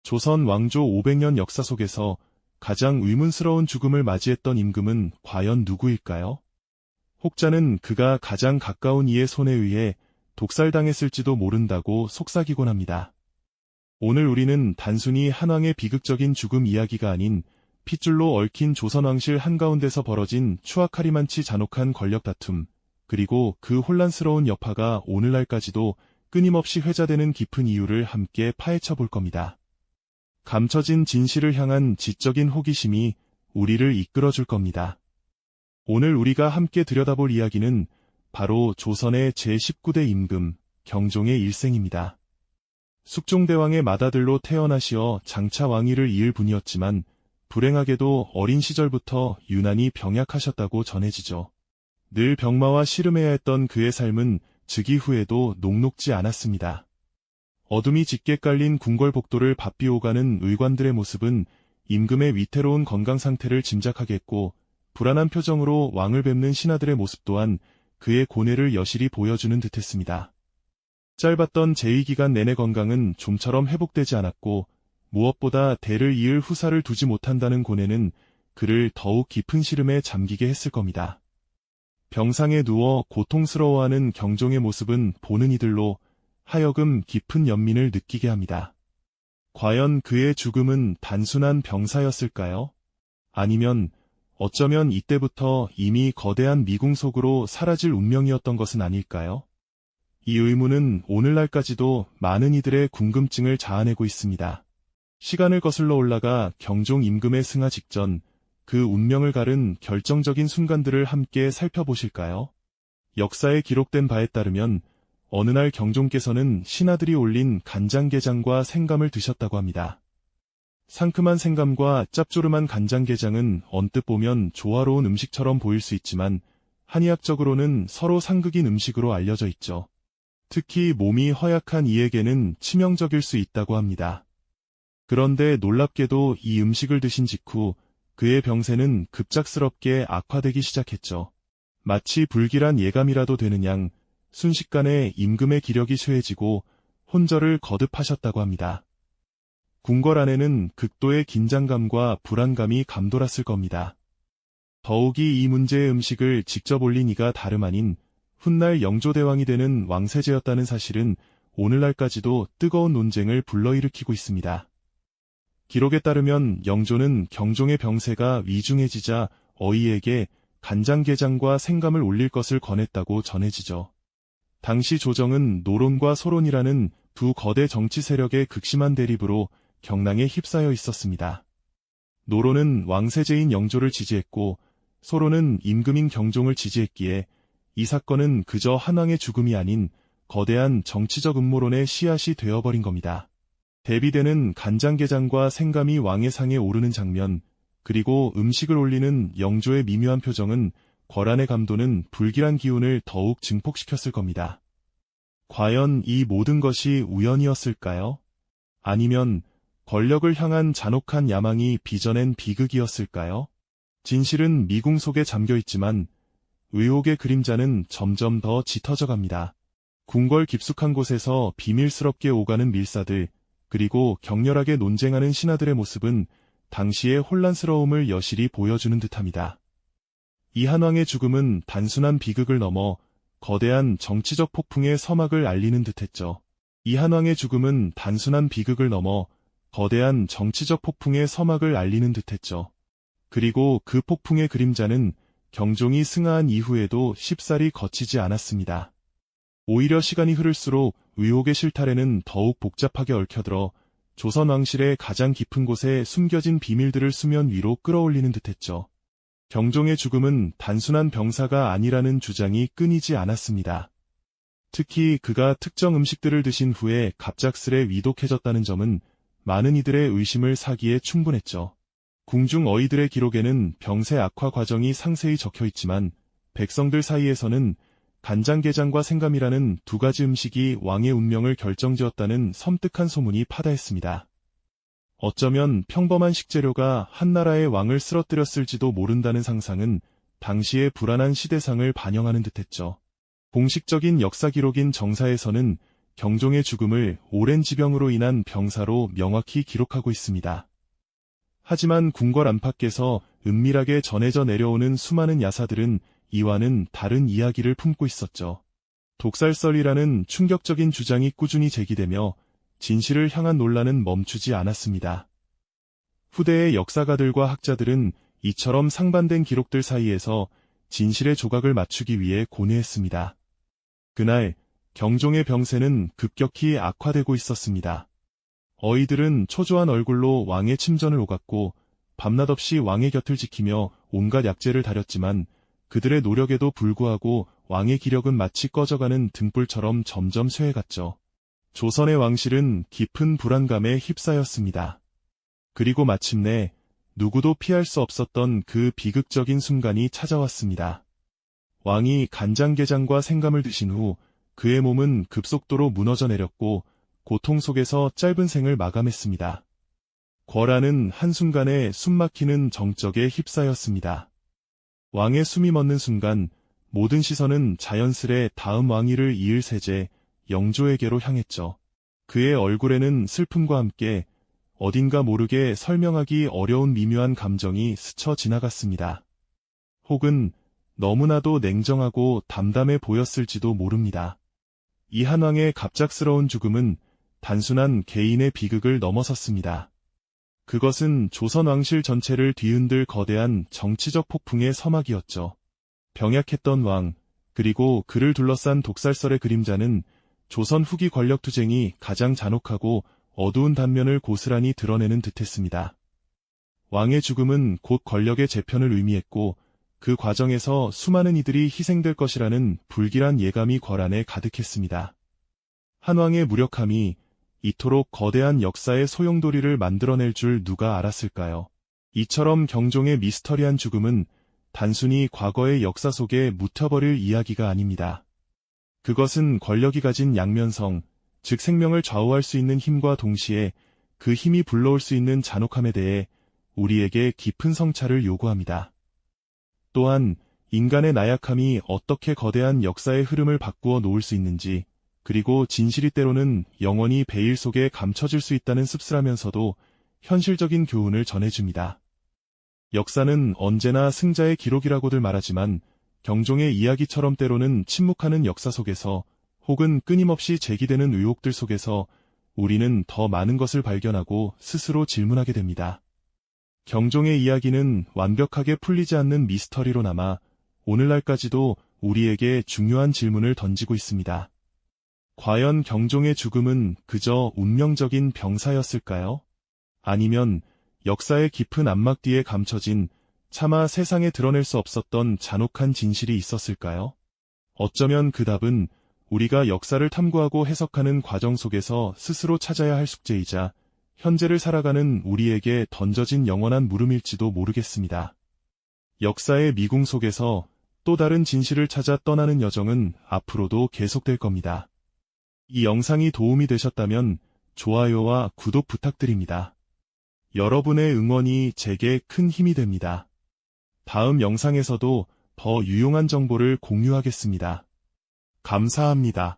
조선 왕조 500년 역사 속에서 가장 의문스러운 죽음을 맞이했던 임금은 과연 누구일까요? 혹자는 그가 가장 가까운 이의 손에 의해 독살당했을지도 모른다고 속삭이곤 합니다. 오늘 우리는 단순히 한왕의 비극적인 죽음 이야기가 아닌 핏줄로 얽힌 조선 왕실 한가운데서 벌어진 추악하리만치 잔혹한 권력 다툼, 그리고 그 혼란스러운 여파가 오늘날까지도 끊임없이 회자되는 깊은 이유를 함께 파헤쳐 볼 겁니다. 감춰진 진실을 향한 지적인 호기심이 우리를 이끌어줄 겁니다. 오늘 우리가 함께 들여다볼 이야기는 바로 조선의 제19대 임금, 경종의 일생입니다. 숙종대왕의 맏아들로 태어나시어 장차 왕위를 이을 분이었지만 불행하게도 어린 시절부터 유난히 병약하셨다고 전해지죠. 늘 병마와 씨름해야 했던 그의 삶은 즉위 후에도 녹록지 않았습니다. 어둠이 짙게 깔린 궁궐복도를 바삐 오가는 의관들의 모습은 임금의 위태로운 건강 상태를 짐작하게 했고, 불안한 표정으로 왕을 뵙는 신하들의 모습 또한 그의 고뇌를 여실히 보여주는 듯했습니다. 짧았던 재위기간 내내 건강은 좀처럼 회복되지 않았고, 무엇보다 대를 이을 후사를 두지 못한다는 고뇌는 그를 더욱 깊은 시름에 잠기게 했을 겁니다. 병상에 누워 고통스러워하는 경종의 모습은 보는 이들로 하여금 깊은 연민을 느끼게 합니다. 과연 그의 죽음은 단순한 병사였을까요? 아니면 어쩌면 이때부터 이미 거대한 미궁 속으로 사라질 운명이었던 것은 아닐까요? 이 의문은 오늘날까지도 많은 이들의 궁금증을 자아내고 있습니다. 시간을 거슬러 올라가 경종 임금의 승하 직전 그 운명을 가른 결정적인 순간들을 함께 살펴보실까요? 역사에 기록된 바에 따르면 어느 날 경종께서는 신하들이 올린 간장게장과 생감을 드셨다고 합니다. 상큼한 생감과 짭조름한 간장게장은 언뜻 보면 조화로운 음식처럼 보일 수 있지만 한의학적으로는 서로 상극인 음식으로 알려져 있죠. 특히 몸이 허약한 이에게는 치명적일 수 있다고 합니다. 그런데 놀랍게도 이 음식을 드신 직후 그의 병세는 급작스럽게 악화되기 시작했죠. 마치 불길한 예감이라도 되는 양 순식간에 임금의 기력이 쇠해지고 혼절을 거듭하셨다고 합니다. 궁궐 안에는 극도의 긴장감과 불안감이 감돌았을 겁니다. 더욱이 이 문제의 음식을 직접 올린 이가 다름 아닌 훗날 영조대왕이 되는 왕세제였다는 사실은 오늘날까지도 뜨거운 논쟁을 불러일으키고 있습니다. 기록에 따르면 영조는 경종의 병세가 위중해지자 어이에게 간장게장과 생감을 올릴 것을 권했다고 전해지죠. 당시 조정은 노론과 소론이라는 두 거대 정치 세력의 극심한 대립으로 경랑에 휩싸여 있었습니다. 노론은 왕세제인 영조를 지지했고 소론은 임금인 경종을 지지했기에 이 사건은 그저 한왕의 죽음이 아닌 거대한 정치적 음모론의 씨앗이 되어버린 겁니다. 대비되는 간장게장과 생감이 왕의 상에 오르는 장면, 그리고 음식을 올리는 영조의 미묘한 표정은 권한의 감도는 불길한 기운을 더욱 증폭시켰을 겁니다. 과연 이 모든 것이 우연이었을까요? 아니면 권력을 향한 잔혹한 야망이 빚어낸 비극이었을까요? 진실은 미궁 속에 잠겨있지만 의혹의 그림자는 점점 더 짙어져 갑니다. 궁궐 깊숙한 곳에서 비밀스럽게 오가는 밀사들, 그리고 격렬하게 논쟁하는 신하들의 모습은 당시의 혼란스러움을 여실히 보여주는 듯합니다. 이 한왕의 죽음은 단순한 비극을 넘어 거대한 정치적 폭풍의 서막을 알리는 듯했죠. 이 한왕의 죽음은 단순한 비극을 넘어 거대한 정치적 폭풍의 서막을 알리는 듯했죠. 그리고 그 폭풍의 그림자는 경종이 승하한 이후에도 쉽사리 거치지 않았습니다. 오히려 시간이 흐를수록 의혹의 실타래는 더욱 복잡하게 얽혀들어 조선 왕실의 가장 깊은 곳에 숨겨진 비밀들을 수면 위로 끌어올리는 듯했죠. 경종의 죽음은 단순한 병사가 아니라는 주장이 끊이지 않았습니다. 특히 그가 특정 음식들을 드신 후에 갑작스레 위독해졌다는 점은 많은 이들의 의심을 사기에 충분했죠. 궁중 어이들의 기록에는 병세 악화 과정이 상세히 적혀 있지만 백성들 사이에서는 간장게장과 생감이라는 두 가지 음식이 왕의 운명을 결정지었다는 섬뜩한 소문이 파다했습니다. 어쩌면 평범한 식재료가 한나라의 왕을 쓰러뜨렸을지도 모른다는 상상은 당시의 불안한 시대상을 반영하는 듯했죠. 공식적인 역사 기록인 정사에서는 경종의 죽음을 오랜 지병으로 인한 병사로 명확히 기록하고 있습니다. 하지만 궁궐 안팎에서 은밀하게 전해져 내려오는 수많은 야사들은 이와는 다른 이야기를 품고 있었죠. 독살설이라는 충격적인 주장이 꾸준히 제기되며 진실을 향한 논란은 멈추지 않았습니다. 후대의 역사가들과 학자들은 이처럼 상반된 기록들 사이에서 진실의 조각을 맞추기 위해 고뇌했습니다. 그날 경종의 병세는 급격히 악화되고 있었습니다. 어이들은 초조한 얼굴로 왕의 침전을 오갔고 밤낮 없이 왕의 곁을 지키며 온갖 약재를 다렸지만 그들의 노력에도 불구하고 왕의 기력은 마치 꺼져가는 등불처럼 점점 쇠해갔죠. 조선의 왕실은 깊은 불안감에 휩싸였습니다. 그리고 마침내 누구도 피할 수 없었던 그 비극적인 순간이 찾아왔습니다. 왕이 간장게장과 생감을 드신 후 그의 몸은 급속도로 무너져 내렸고 고통 속에서 짧은 생을 마감했습니다. 궐안은 한순간에 숨막히는 정적에 휩싸였습니다. 왕의 숨이 멎는 순간 모든 시선은 자연스레 다음 왕위를 이을 세제 영조에게로 향했죠. 그의 얼굴에는 슬픔과 함께 어딘가 모르게 설명하기 어려운 미묘한 감정이 스쳐 지나갔습니다. 혹은 너무나도 냉정하고 담담해 보였을지도 모릅니다. 이 한왕의 갑작스러운 죽음은 단순한 개인의 비극을 넘어섰습니다. 그것은 조선 왕실 전체를 뒤흔들 거대한 정치적 폭풍의 서막이었죠. 병약했던 왕, 그리고 그를 둘러싼 독살설의 그림자는 조선 후기 권력투쟁이 가장 잔혹하고 어두운 단면을 고스란히 드러내는 듯했습니다. 왕의 죽음은 곧 권력의 재편을 의미했고 그 과정에서 수많은 이들이 희생될 것이라는 불길한 예감이 궐안에 가득했습니다. 한왕의 무력함이 이토록 거대한 역사의 소용돌이를 만들어낼 줄 누가 알았을까요? 이처럼 경종의 미스터리한 죽음은 단순히 과거의 역사 속에 묻혀버릴 이야기가 아닙니다. 그것은 권력이 가진 양면성, 즉 생명을 좌우할 수 있는 힘과 동시에 그 힘이 불러올 수 있는 잔혹함에 대해 우리에게 깊은 성찰을 요구합니다. 또한 인간의 나약함이 어떻게 거대한 역사의 흐름을 바꾸어 놓을 수 있는지, 그리고 진실이 때로는 영원히 베일 속에 감춰질 수 있다는 씁쓸하면서도 현실적인 교훈을 전해줍니다. 역사는 언제나 승자의 기록이라고들 말하지만 경종의 이야기처럼 때로는 침묵하는 역사 속에서 혹은 끊임없이 제기되는 의혹들 속에서 우리는 더 많은 것을 발견하고 스스로 질문하게 됩니다. 경종의 이야기는 완벽하게 풀리지 않는 미스터리로 남아 오늘날까지도 우리에게 중요한 질문을 던지고 있습니다. 과연 경종의 죽음은 그저 운명적인 병사였을까요? 아니면 역사의 깊은 암막 뒤에 감춰진 차마 세상에 드러낼 수 없었던 잔혹한 진실이 있었을까요? 어쩌면 그 답은 우리가 역사를 탐구하고 해석하는 과정 속에서 스스로 찾아야 할 숙제이자 현재를 살아가는 우리에게 던져진 영원한 물음일지도 모르겠습니다. 역사의 미궁 속에서 또 다른 진실을 찾아 떠나는 여정은 앞으로도 계속될 겁니다. 이 영상이 도움이 되셨다면 좋아요와 구독 부탁드립니다. 여러분의 응원이 제게 큰 힘이 됩니다. 다음 영상에서도 더 유용한 정보를 공유하겠습니다. 감사합니다.